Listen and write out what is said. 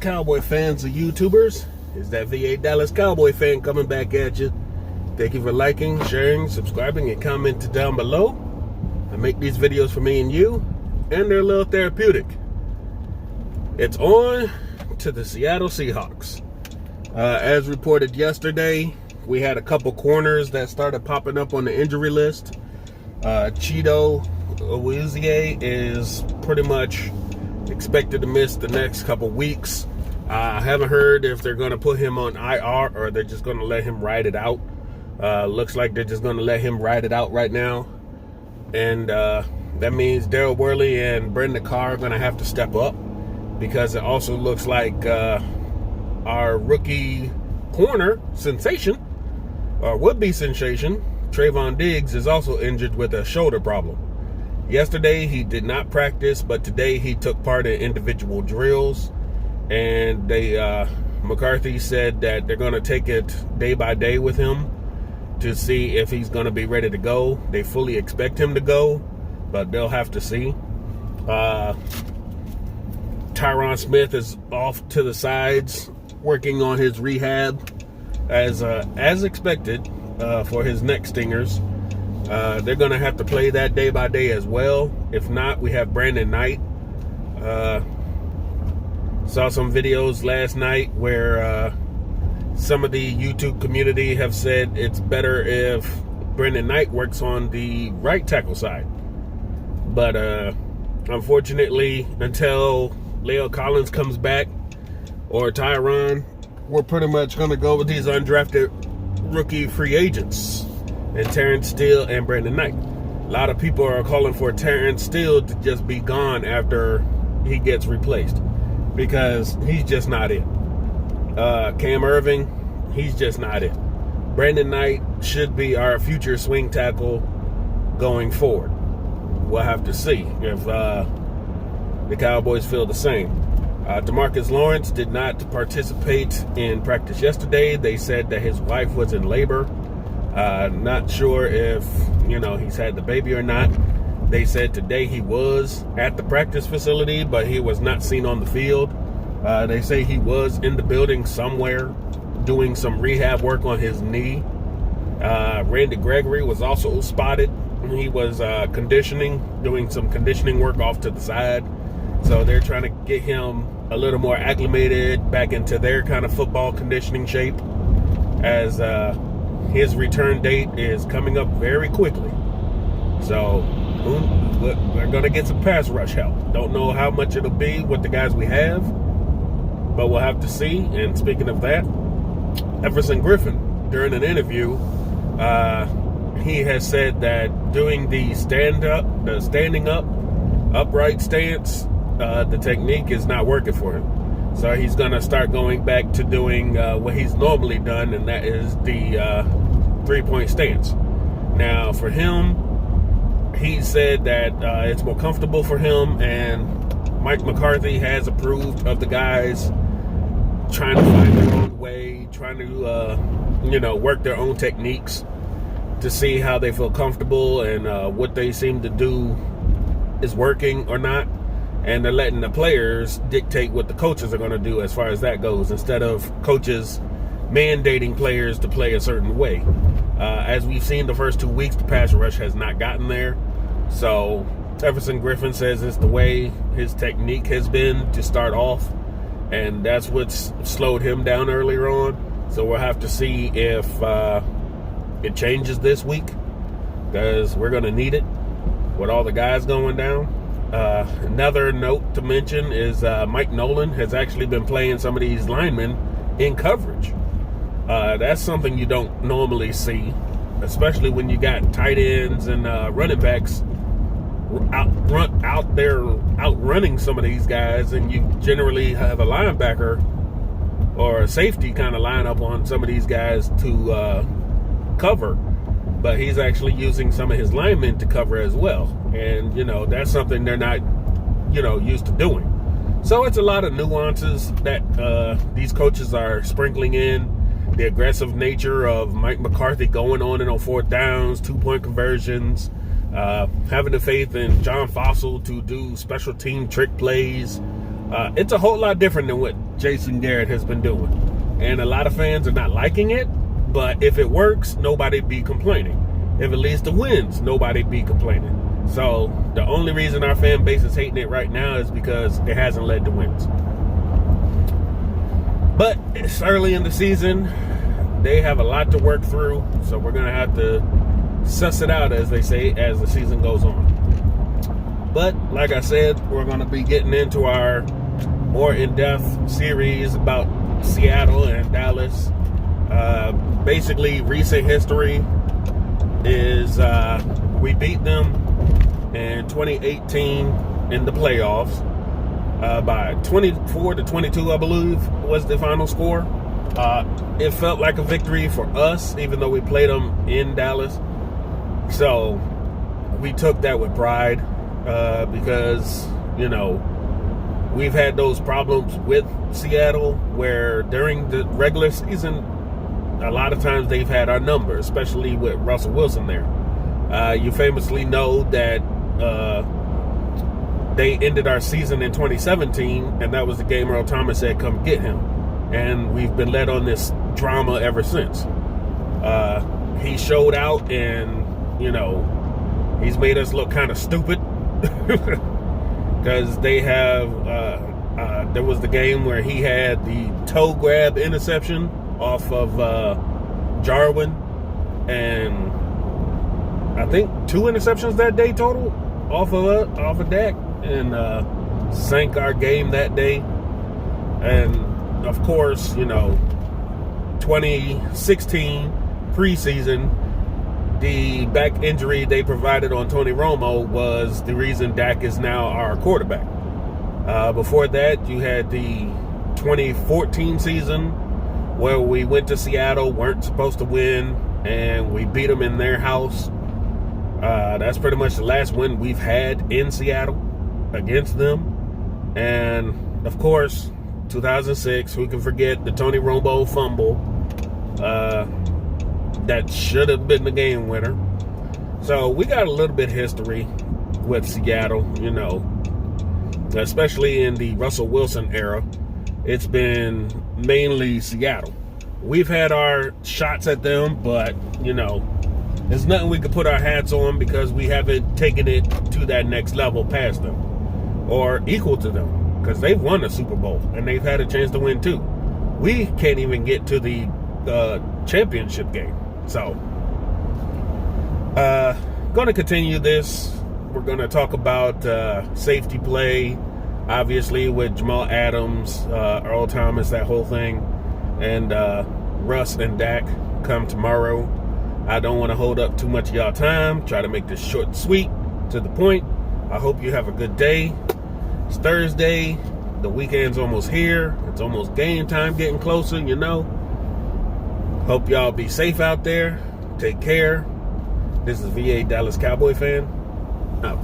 Cowboy fans and YouTubers? It's that VA Dallas Cowboy fan coming back at you. Thank you for liking, sharing, subscribing, and commenting down below. I make these videos for me and you, and they're a little therapeutic. It's on to the Seattle Seahawks. As reported yesterday, we had a couple corners that started popping up on the injury list. Cheeto Owizie is pretty much expected to miss the next couple weeks. I haven't heard if they're going to put him on IR or they're just going to let him ride it out. Looks like they're just going to let him ride it out right now. And that means Daryl Worley and Brendan Carr are going to have to step up, because it also looks like our rookie corner sensation, or would-be sensation, Trayvon Diggs, is also injured with a shoulder problem. Yesterday, he did not practice, but today he took part in individual drills. And McCarthy said that they're going to take it day by day with him to see if he's going to be ready to go. They fully expect him to go, but they'll have to see. Tyron Smith is off to the sides, working on his rehab as expected for his neck stingers. They're going to have to play that day by day as well. If not, we have Brandon Knight. Saw some videos last night where some of the YouTube community have said it's better if Brandon Knight works on the right tackle side. But unfortunately, until Leo Collins comes back or Tyron, we're pretty much going to go with these undrafted rookie free agents and Terrence Steele and Brandon Knight. A lot of people are calling for Terrence Steele to just be gone after he gets replaced, because he's just not it. Cam Irving, he's just not it. Brandon Knight should be our future swing tackle going forward. We'll have to see if the Cowboys feel the same. DeMarcus Lawrence did not participate in practice yesterday. They said that his wife was in labor. Not sure if, he's had the baby or not. They said today he was at the practice facility, but he was not seen on the field. They say he was in the building somewhere doing some rehab work on his knee. Randy Gregory was also spotted. He was doing some conditioning work off to the side. So they're trying to get him a little more acclimated back into their kind of football conditioning shape, as his return date is coming up very quickly. So we're going to get some pass rush help. Don't know how much it'll be with the guys we have, but we'll have to see. And speaking of that, Everson Griffen, during an interview, he has said that doing the standing up, upright stance, the technique is not working for him. So he's going to start going back to doing what he's normally done, and that is the three-point stance. Now, for him, he said that it's more comfortable for him, and Mike McCarthy has approved of the guys trying to find their own way, trying to, work their own techniques to see how they feel comfortable and what they seem to do is working or not. And they're letting the players dictate what the coaches are going to do as far as that goes, instead of coaches mandating players to play a certain way. As we've seen the first 2 weeks, the pass rush has not gotten there. So Everson Griffen says it's the way his technique has been to start off, and that's what's slowed him down earlier on. So we'll have to see if it changes this week, because we're going to need it with all the guys going down. Another note to mention is Mike Nolan has actually been playing some of these linemen in coverage. That's something you don't normally see, especially when you got tight ends and running backs out there outrunning some of these guys, and you generally have a linebacker or a safety kind of line up on some of these guys to cover. But he's actually using some of his linemen to cover as well. And, that's something they're not, used to doing. So it's a lot of nuances that these coaches are sprinkling in. The aggressive nature of Mike McCarthy going on and on fourth downs, 2-point conversions, having the faith in John Fossil to do special team trick plays. It's a whole lot different than what Jason Garrett has been doing. And a lot of fans are not liking it, but if it works, nobody be complaining. If it leads to wins, nobody be complaining. So the only reason our fan base is hating it right now is because it hasn't led to wins. But it's early in the season. They have a lot to work through, so we're going to have to suss it out, as they say, as the season goes on. But like I said, we're going to be getting into our more in-depth series about Seattle and Dallas. Basically, recent history is we beat them in 2018 in the playoffs by 24-22, I believe, was the final score. It felt like a victory for us, even though we played them in Dallas. So we took that with pride because, we've had those problems with Seattle where during the regular season, a lot of times they've had our number, especially with Russell Wilson there. You famously know that they ended our season in 2017, and that was the game Earl Thomas said, come get him. And we've been led on this drama ever since. He showed out and, he's made us look kind of stupid. Because they have, there was the game where he had the toe grab interception off of Jarwin. And I think 2 interceptions that day total off of Dak. And sank our game that day. And of course, 2016 preseason, the back injury they provided on Tony Romo was the reason Dak is now our quarterback. Before that, you had the 2014 season where we went to Seattle, weren't supposed to win, and we beat them in their house. That's pretty much the last win we've had in Seattle against them. And, of course, 2006, who can forget the Tony Romo fumble that should have been the game winner. So we got a little bit of history with Seattle, especially in the Russell Wilson era. It's been mainly Seattle. We've had our shots at them, but, there's nothing we could put our hats on because we haven't taken it to that next level past them or equal to them. Because they've won a Super Bowl, and they've had a chance to win, too. We can't even get to the championship game. So, going to continue this. We're going to talk about safety play, obviously, with Jamal Adams, Earl Thomas, that whole thing. And Russ and Dak come tomorrow. I don't want to hold up too much of y'all time. Try to make this short and sweet, to the point. I hope you have a good day. It's Thursday. The weekend's almost here. It's almost game time, getting closer, Hope y'all be safe out there. Take care. This is VA Dallas Cowboy fan. Out.